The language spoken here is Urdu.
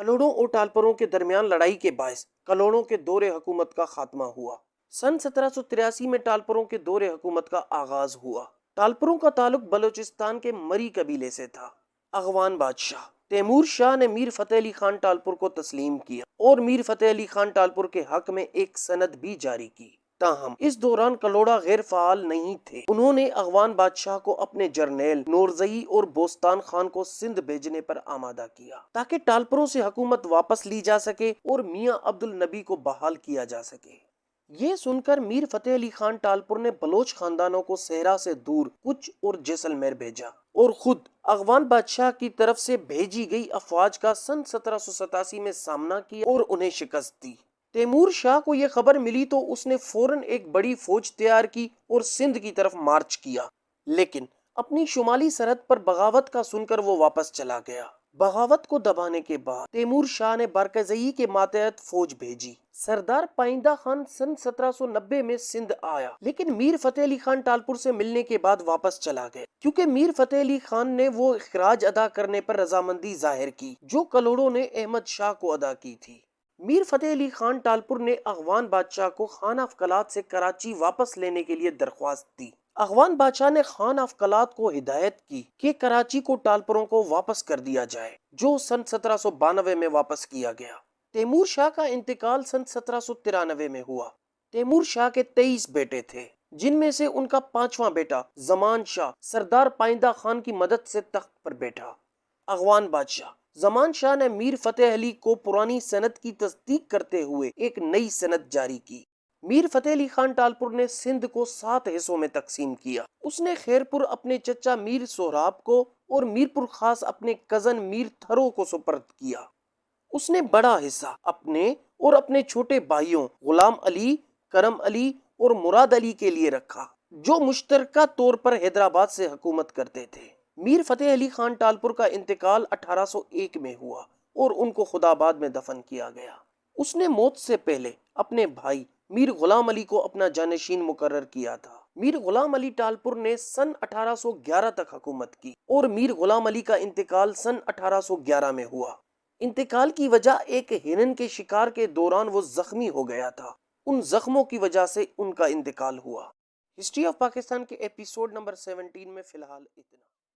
کلوڑوں اور ٹالپروں کے درمیان لڑائی کے باعث کلوڑوں کے دور حکومت کا خاتمہ ہوا۔ سن 1783 میں ٹالپروں کے دور حکومت کا آغاز ہوا۔ ٹالپروں کا تعلق بلوچستان کے مری قبیلے سے تھا۔ اغوان بادشاہ تیمور شاہ نے میر فتح علی خان ٹالپور کو تسلیم کیا اور میر فتح علی خان ٹالپور کے حق میں ایک سند بھی جاری کی۔ تاہم اس دوران کلوڑا غیر فعال نہیں تھے۔ انہوں نے اغوان بادشاہ کو اپنے جرنیل نورزئی اور بوستان خان کو سندھ بھیجنے پر آمادہ کیا تاکہ ٹالپروں سے حکومت واپس لی جا سکے اور میاں عبد النبی کو بحال کیا جا سکے۔ یہ سن کر میر فتح علی خان ٹالپور نے بلوچ خاندانوں کو صحرا سے دور کچھ اور جیسلمیر بھیجا اور خود اغوان بادشاہ کی طرف سے بھیجی گئی افواج کا سن 1787 میں سامنا کیا اور انہیں شکست دی۔ تیمور شاہ کو یہ خبر ملی تو اس نے فوراً ایک بڑی فوج تیار کی اور سندھ کی طرف مارچ کیا، لیکن اپنی شمالی سرحد پر بغاوت کا سن کر وہ واپس چلا گیا۔ بغاوت کو دبانے کے بعد تیمور شاہ نے بارکزئی کے ماتحت فوج بھیجی۔ سردار پائندہ خان سن 1790 میں سندھ آیا، لیکن میر فتح علی خان ٹالپور سے ملنے کے بعد واپس چلا گیا کیونکہ میر فتح علی خان نے وہ اخراج ادا کرنے پر رضامندی ظاہر کی جو کلوڑوں نے احمد شاہ کو ادا کی تھی۔ میر فتح علی خان ٹالپور نے اغوان بادشاہ کو خان آف کلات سے کراچی واپس لینے کے لیے درخواست دی۔ اغوان بادشاہ نے خان آف کلات کو ہدایت کی کہ کراچی کو ٹالپوروں کو واپس کر دیا جائے، جو سن 1792 میں واپس کیا گیا۔ تیمور شاہ کا انتقال سن 1793 میں ہوا۔ تیمور شاہ کے 23 بیٹے تھے، جن میں سے ان کا 5واں بیٹا زمان شاہ سردار پائندہ خان کی مدد سے تخت پر بیٹھا۔ اغوان بادشاہ زمان شاہ نے میر فتح علی کو پرانی سند کی تصدیق کرتے ہوئے ایک نئی سند جاری کی۔ میر فتح علی خان ٹالپور نے سندھ کو 7 حصوں میں تقسیم کیا۔ اس نے خیرپور اپنے چچا میر سہراب کو اور میرپور خاص اپنے کزن میر تھرو کو سپرد کیا۔ اس نے بڑا حصہ اپنے اور اپنے چھوٹے بھائیوں غلام علی، کرم علی اور مراد علی کے لیے رکھا، جو مشترکہ طور پر حیدرآباد سے حکومت کرتے تھے۔ میر فتح علی خان ٹالپور کا انتقال 1801 میں ہوا اور ان کو خداباد میں دفن کیا گیا۔ اس نے موت سے پہلے اپنے بھائی میر غلام علی کو اپنا جانشین مقرر کیا تھا۔ میر غلام علی ٹالپور نے سن 1811 تک حکومت کی اور میر غلام علی کا انتقال سن 1811 میں ہوا۔ انتقال کی وجہ ایک ہرن کے شکار کے دوران وہ زخمی ہو گیا تھا، ان زخموں کی وجہ سے ان کا انتقال ہوا۔ ہسٹری آف پاکستان کے ایپیسوڈ نمبر 17 میں فی الحال اتنا۔